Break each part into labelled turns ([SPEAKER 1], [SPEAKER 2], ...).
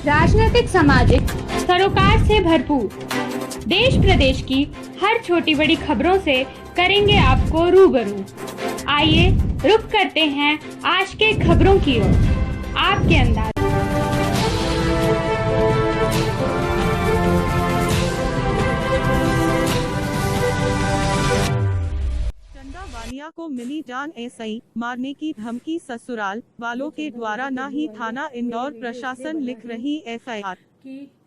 [SPEAKER 1] राजनीतिक सामाजिक सरोकार से भरपूर देश प्रदेश की हर छोटी बड़ी खबरों से करेंगे आपको रूबरू। आइए रुक करते हैं आज के खबरों की ओर। आपके अंदाज
[SPEAKER 2] चंदा वालिया को मिली जान एसआई मारने की धमकी, ससुराल वालों के द्वारा ना ही थाना इंदौर प्रशासन लिख रही एफआईआर।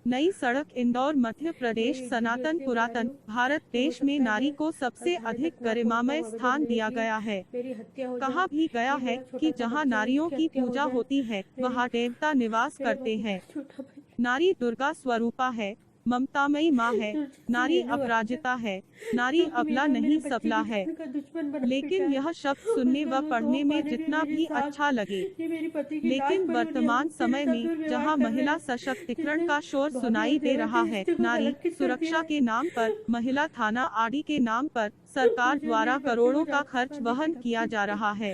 [SPEAKER 2] नई सड़क इंदौर मध्य प्रदेश। सनातन पुरातन भारत देश में नारी को सबसे अधिक गरिमामय स्थान दिया गया है। कहा भी गया है कि जहां नारियों की पूजा होती है वहां देवता निवास करते हैं। नारी दुर्गा स्वरूपा है, ममतामयी माँ है, नारी अपराजिता है, नारी अबला नहीं सबला है। लेकिन यह शब्द सुनने व पढ़ने में जितना भी अच्छा लगे, लेकिन वर्तमान समय में जहां महिला सशक्तिकरण का शोर सुनाई दे रहा है, नारी सुरक्षा के नाम पर, महिला थाना आदि के नाम पर सरकार द्वारा करोड़ों का खर्च वहन किया जा रहा है।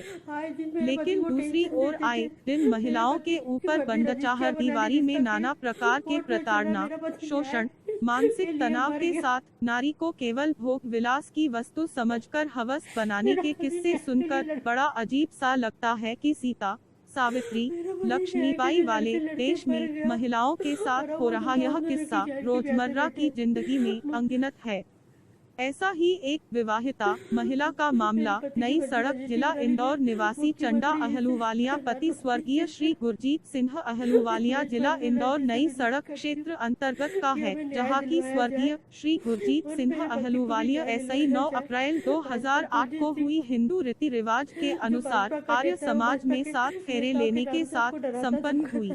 [SPEAKER 2] लेकिन दूसरी ओर आए दिन महिलाओं के ऊपर बंदचाहर दीवारी में नाना प्रकार के प्रताड़ना, शोषण, मानसिक तनाव के साथ नारी को केवल भोग विलास की वस्तु समझकर हवस बनाने के किस्से सुनकर बड़ा अजीब सा लगता है कि सीता, सावित्री, लक्ष्मीबाई वाले देश में महिलाओं के साथ हो रहा यह किस्सा रोजमर्रा की जिंदगी में अनगिनत है। ऐसा ही एक विवाहिता महिला का मामला नई सड़क जिला इंदौर निवासी चंदा अहलूवालिया पति स्वर्गीय श्री गुरजीत सिंह अहलूवालिया जिला इंदौर नई सड़क क्षेत्र अंतर्गत का है, जहां की स्वर्गीय श्री गुरजीत सिंह अहलूवालिया एसआई 9 अप्रैल 2008 को हुई हिंदू रीति रिवाज के अनुसार आर्य समाज में 7 फेरे लेने के साथ संपन्न हुई।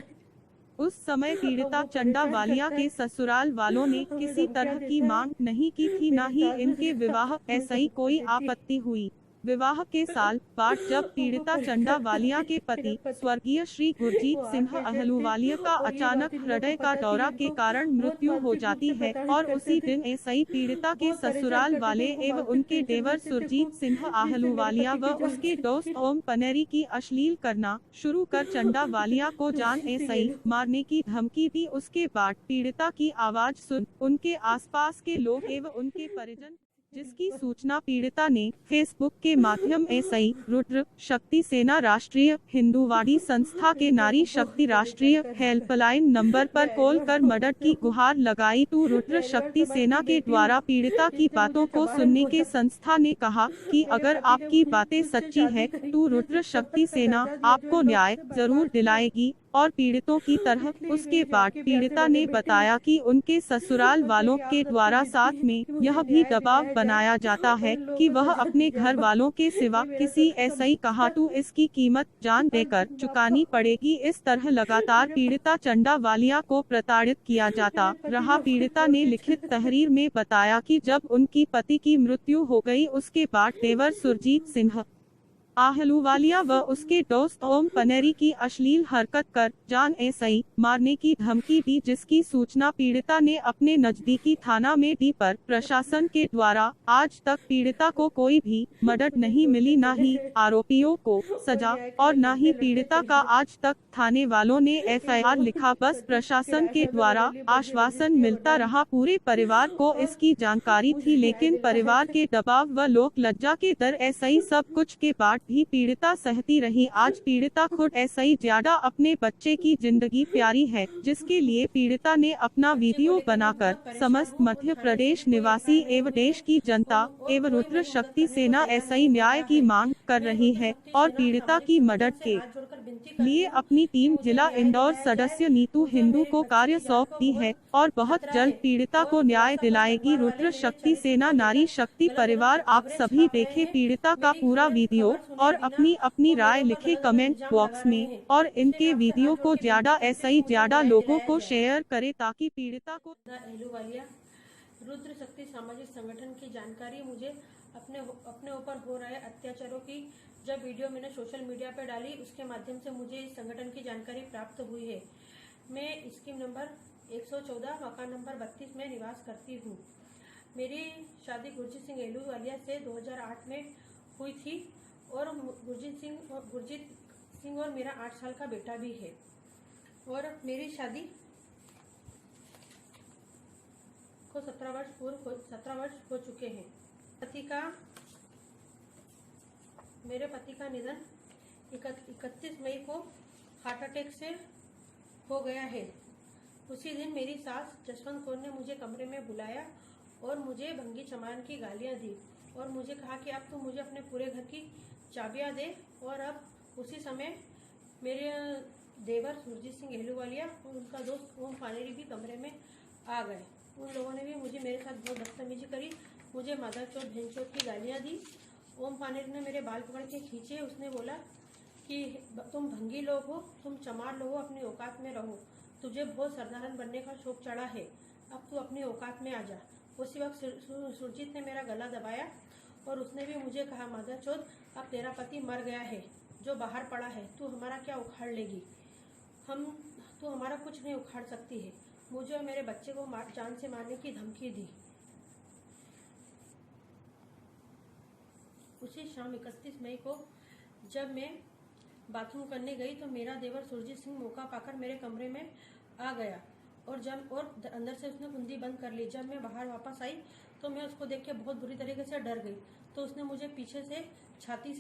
[SPEAKER 2] उस समय पीड़िता चंदा वालिया के ससुराल वालों ने किसी तरह की मांग नहीं की थी, न ही इनके विवाह ऐसी कोई आपत्ति हुई। विवाह के साल बाद जब पीड़िता चंदा वालिया के पति स्वर्गीय श्री गुरजीत सिंह अहलूवालिया का अचानक हृदय का दौरा के कारण मृत्यु हो जाती है और उसी दिन एसआई पीड़िता के ससुराल वाले एवं उनके देवर सुरजीत सिंह अहलूवालिया व उसके दोस्त ओम पनेरी की अश्लील करना शुरू कर चंदा वालिया को जान एसआई मारने की धमकी दी। उसके बाद पीड़िता की आवाज सुन उनके आसपास के लोग एवं उनके परिजन, जिसकी सूचना पीड़िता ने फेसबुक के माध्यम एसआई रुद्र शक्ति सेना राष्ट्रीय हिंदूवादी संस्था के नारी शक्ति राष्ट्रीय हेल्पलाइन नंबर पर कॉल कर मदद की गुहार लगाई। तो रुद्र शक्ति सेना के द्वारा पीड़िता की बातों को सुनने के संस्था ने कहा कि अगर आपकी बातें सच्ची है तो रुद्र शक्ति सेना आपको न्याय जरूर दिलाएगी और पीड़ितों की तरह। उसके बाद पीड़िता ने बताया कि उनके ससुराल वालों के द्वारा साथ में यह भी दबाव बनाया जाता है कि वह अपने घर वालों के सिवा किसी एसआई कहा तो इसकी कीमत जान देकर चुकानी पड़ेगी। इस तरह लगातार पीड़िता चंदा वालिया को प्रताड़ित किया जाता रहा। पीड़िता ने लिखित तहरीर में बताया कि जब उनकी पति की मृत्यु हो गई उसके बाद देवर सुरजीत सिंह अहलूवालिया व उसके दोस्त ओम पनेरी की अश्लील हरकत कर जान एसआई मारने की धमकी दी, जिसकी सूचना पीड़िता ने अपने नजदीकी थाना में दी, पर प्रशासन के द्वारा आज तक पीड़िता को कोई भी मदद नहीं मिली, न ही आरोपियों को सजा और न ही पीड़िता का आज तक थाने वालों ने एफआईआर लिखा। बस प्रशासन के द्वारा आश्वासन मिलता रहा। पूरे परिवार को इसकी जानकारी थी, लेकिन परिवार के दबाव व लोक लज्जा के डर एसआई सब कुछ के बाद भी पीड़िता सहती रही। आज पीड़िता खुद एसआई ज्यादा अपने बच्चे की जिंदगी प्यारी है, जिसके लिए पीड़िता ने अपना वीडियो बनाकर समस्त मध्य प्रदेश निवासी एवं देश की जनता एवं रुद्र शक्ति सेना एसआई न्याय की मांग कर रही है और पीड़िता की मदद के लिए अपनी टीम जिला इंदौर सदस्य नीतू हिंदू को कार्य सौंप दी है और बहुत जल्द पीड़िता को न्याय दिलाएगी। रुद्र शक्ति सेना नारी शक्ति परिवार, आप सभी देखें पीड़िता का पूरा वीडियो और अपनी अपनी राय लिखे कमेंट बॉक्स में और इनके वीडियो को ज्यादा लोगों को शेयर करें ताकि पीड़िता को
[SPEAKER 3] रुद्र शक्ति सामाजिक संगठन की जानकारी मुझे अपने ऊपर हो रहे अत्याचारों की जब वीडियो मैंने सोशल मीडिया पर डाली, उसके माध्यम से मुझे इस संगठन की जानकारी प्राप्त हुई है। मैं स्कीम नंबर 114 मकान नंबर 32 में निवास करती हूँ। मेरी शादी गुरजीत सिंह अहलूवालिया से 2008 में हुई थी और गुरजीत सिंह और मेरा 8 साल का बेटा भी है। और मेरी शादी को 17 वर्ष हो चुके हैं। मेरे पति का निधन 31 मई को हार्ट अटैक से हो गया है। उसी दिन मेरी सास जसवंत कौर ने मुझे कमरे में बुलाया और मुझे भंगी चमान की गालियां दी और मुझे कहा कि अब तू मुझे अपने पूरे घर की चाबियां दे। और अब उसी समय मेरे देवर सुरजीत सिंह अहलूवालिया और उनका दोस्त ओम पानेरी भी कमरे में आ गए। उन लोगों ने भी मेरे साथ बहुत बदतमीजी करी, मुझे मादरचोद भैंसचोद की गालियां दी। ओम पानेरी ने मेरे बाल पकड़ के खींचे। उसने बोला कि तुम भंगी लोग हो, तुम चमार लोग हो, अपनी औकात में रहो, तुझे बहुत सरदारन बनने का शौक चढ़ा है, अब तू अपनी औकात में आ जा। उसी वक्त सुरजीत ने मेरा गला दबाया और उसने भी मुझे कहा, मादरचोद अब तेरा पति मर गया है, जो बाहर पड़ा है, तू हमारा क्या उखाड़ लेगी, तू हमारा कुछ नहीं उखाड़ सकती है। मुझे और मेरे बच्चे को जान से मारने की धमकी दी। उसी शाम 31 मई को जब मैं बाथरूम करने गई तो मेरा देवर सुरजीत सिंह मौका पाकर मेरे कमरे में आ गया और अंदर से उसने कुंडी बंद कर ली। जब मैं बाहर वापस आई तो मैं उसको देख के बहुत बुरी तरीके से डर गई। तो उसने मुझे पीछे से छाती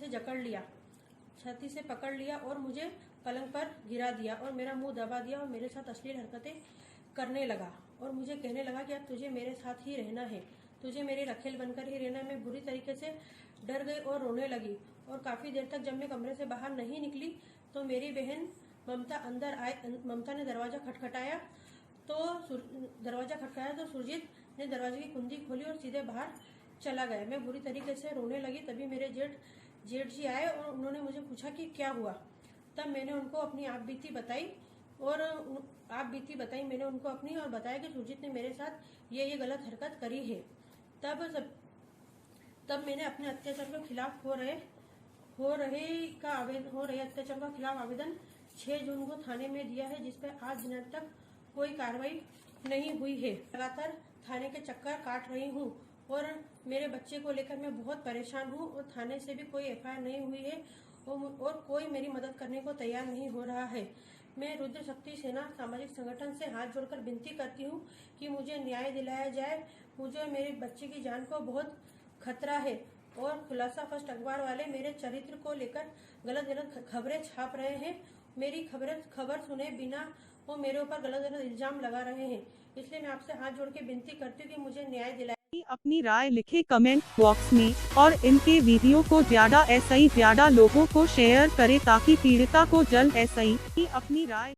[SPEAKER 3] से पकड़ लिया और मुझे पलंग पर गिरा दिया और मेरा मुंह दबा दिया और मेरे साथ अश्लील हरकतें करने लगा और मुझे कहने लगा कि अब तुझे मेरे साथ ही रहना है, तुझे मेरे रखेल बनकर ही रहना है। मैं बुरी तरीके से डर गई और रोने लगी और काफ़ी देर तक जब मैं कमरे से बाहर नहीं निकली तो मेरी बहन ममता अंदर आई। ममता ने दरवाज़ा खटखटाया तो सुरजीत ने दरवाजे की कुंडी खोली और सीधे बाहर चला गया। मैं बुरी तरीके से रोने लगी। तभी मेरे जेठ जी आए और उन्होंने मुझे पूछा कि क्या हुआ। तब मैंने उनको अपनी आप बीती बताई मैंने उनको अपनी और बताया कि सुरजीत ने मेरे साथ ये गलत हरकत करी है। तब मैंने अपने अत्याचार के खिलाफ हो रहे अत्याचार का खिलाफ आवेदन 6 जून को थाने में दिया है, जिस पर आज दिन तक कोई कार्रवाई नहीं हुई है। लगातार थाने के चक्कर काट रही हूँ और मेरे बच्चे को लेकर मैं बहुत परेशान हूँ और थाने से भी कोई एफआईआर नहीं हुई है और कोई मेरी मदद करने को तैयार नहीं हो रहा है। मैं रुद्र शक्ति सेना सामाजिक संगठन से हाथ जोड़कर विनती करती हूँ कि मुझे न्याय दिलाया जाए। मुझे मेरे बच्चे की जान को बहुत खतरा है और खुलासा फर्स्ट अखबार वाले मेरे चरित्र को लेकर गलत खबरें छाप रहे हैं। मेरी खबर सुने बिना वो मेरे ऊपर गलत इल्जाम लगा रहे हैं। इसलिए मैं आपसे हाथ जोड़ के विनती करती हूँ कि मुझे न्याय दिलाए।
[SPEAKER 2] अपनी राय लिखे कमेंट बॉक्स में और इनके वीडियो को ज्यादा लोगों को शेयर करें ताकि पीड़िता को जल्द अपनी राय